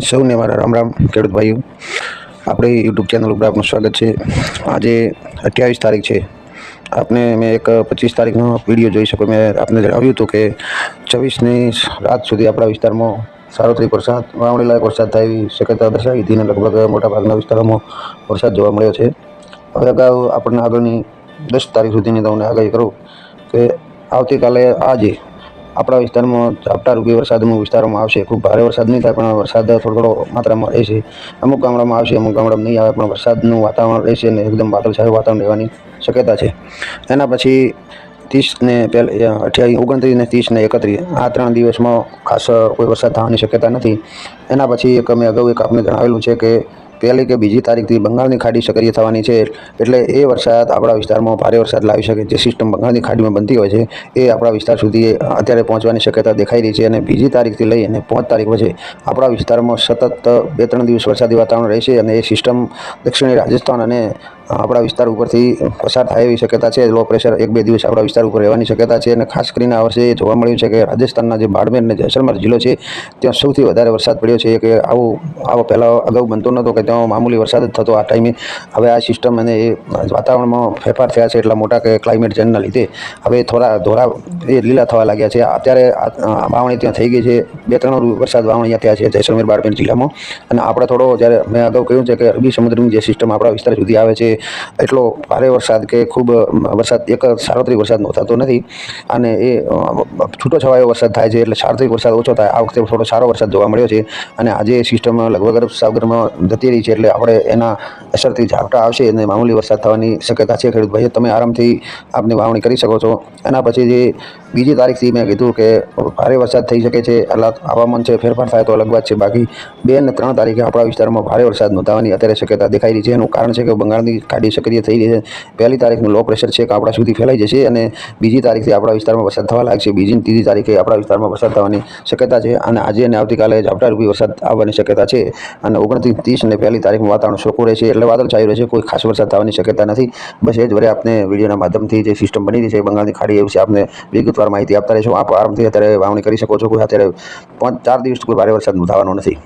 સૌને મારા રામ રામ ખેડૂત ભાઈઓ, આપણી યુટ્યુબ ચેનલ ઉપર આપનું સ્વાગત છે। આજે 28 તારીખ છે। આપને મેં એક 25 તારીખનો વિડીયો જોઈ શકો। મેં આપને જણાવ્યું હતું કે 24ની રાત સુધી આપણા વિસ્તારમાં સાર્વત્રિક વરસાદ, વાવણી લાયક વરસાદ થાય એવી શક્યતા દર્શાવી હતી અને લગભગ મોટાભાગના વિસ્તારોમાં વરસાદ જોવા મળ્યો છે। હવે અગાઉ આપણને આગળની 10 તારીખ સુધીની તમને આગાહી કરું કે આવતીકાલે આજે આપણા વિસ્તારમાં ઝાપટારૂપી વરસાદ અમુક વિસ્તારોમાં આવશે। ખૂબ ભારે વરસાદ નહીં થાય પણ વરસાદ થોડો માત્રામાં રહેશે। અમુક ગામડામાં આવશે, અમુક ગામડામાં નહીં આવે, પણ વરસાદનું વાતાવરણ રહેશે અને એકદમ વાદળછાયું વાતાવરણ રહેવાની શક્યતા છે। એના પછી 30 ને 28, 29 ને 30 ને 31 આ 3 દિવસમાં ખાસ કોઈ વરસાદ થવાની શક્યતા નથી। એના પછી મેં અગાઉ આપને જણાવેલું છે કે 1લી કે 2જી તારીખથી બંગાળની ખાડી સક્રિય થવાની છે, એટલે એ વરસાદ આપણા વિસ્તારમાં ભારે વરસાદ લાવી શકે। જે સિસ્ટમ બંગાળની ખાડીમાં બનતી હોય છે એ આપણા વિસ્તાર સુધી અત્યારે પહોંચવાની શક્યતા દેખાઈ રહી છે અને 2જી તારીખથી લઈ અને 5 તારીખ વચ્ચે આપણા વિસ્તારમાં સતત 2-3 દિવસ વરસાદી વાતાવરણ રહેશે અને એ સિસ્ટમ દક્ષિણી રાજસ્થાન અને આપણા વિસ્તાર ઉપરથી પસાર થાય એવી શક્યતા છે। લો પ્રેશર 1-2 દિવસ આપણા વિસ્તાર ઉપર રહેવાની શક્યતા છે અને ખાસ કરીને આ વર્ષે જોવા મળ્યું છે કે રાજસ્થાનના જે બાડમેર અને જેસલમેર જિલ્લો છે ત્યાં સૌથી વધારે વરસાદ પડ્યો છે કે આવો પહેલાં અગાઉ બનતો નહોતો કે ત્યાં મામૂલી વરસાદ જ થતો આ ટાઈમે। હવે આ સિસ્ટમ અને એ વાતાવરણમાં ફેરફાર થયા છે એટલા મોટા કે ક્લાઇમેટ ચેન્જના લીધે હવે થોડા ધોરા એ લીલા થવા લાગ્યા છે। અત્યારે વાવણી ત્યાં થઈ ગઈ છે, 2-3 વરસાદ વાવણી થયા છે જેસલમેર બાડમેર જિલ્લામાં। અને આપણે થોડો જ્યારે મેં અગાઉ કહ્યું છે કે અરબી સમુદ્રની જે સિસ્ટમ આપણા વિસ્તાર સુધી આવે છે એટલો ભારે વરસાદ કે ખૂબ વરસાદ એક સાર્વત્રિક વરસાદ નોંધાતો નથી અને એ છૂટો છવાયો વરસાદ થાય છે, એટલે સાર્વત્રિક વરસાદ ઓછો થાય। આ વખતે થોડો સારો વરસાદ જોવા મળ્યો છે અને આજે સિસ્ટમ લગભગ અરબ સાગરમાં જતી રહી છે, એટલે આપણે એના અસરથી ઝાપટા આવશે અને મામૂલી વરસાદ થવાની શક્યતા છે। ખેડૂત ભાઈઓ, તમે આરામથી આપની વાવણી કરી શકો છો। એના પછી જે 2જી તારીખથી મેં કીધું કે ભારે વરસાદ થઈ શકે છે, હવામાન છે ફેરફાર થાય તો અલગ વાત છે, બાકી 2 અને 3 તારીખે આપણા વિસ્તારમાં ભારે વરસાદ નોંધાવાની અત્યારે શક્યતા દેખાઈ રહી છે। એનું કારણ છે કે બંગાળની ખાડી સક્રિય થઈ રહી છે। 1લી તારીખનું લો પ્રેશર છે કે આપણા સુધી ફેલાઈ જશે અને 2જી તારીખથી આપણા વિસ્તારમાં વરસાદ થવા લાગશે। 2જી અને 3જી તારીખે આપણા વિસ્તારમાં વરસાદ થવાની શક્યતા છે અને આજે અને આવતીકાલે ઝાપટારૂપી વરસાદ આવવાની શક્યતા છે અને 29, 30 અને 1લી તારીખનું વાતાવરણ સૂકું રહેશે, એટલે વાદળછાયું રહેશે, કોઈ ખાસ વરસાદ થવાની શક્યતા નથી। બસ એ જ વરે આપને વિડીયોના માધ્યમથી જે સિસ્ટમ બની રહી છે બંગાળની ખાડી એ વિશે આપને વિગતવાર માહિતી આપતા રહીશું। આપ આરામથી અત્યારે વાવણી કરી શકો છો। કોઈ અત્યારે 5-4 દિવસ કોઈ ભારે વરસાદ નોંધાવાનો નથી।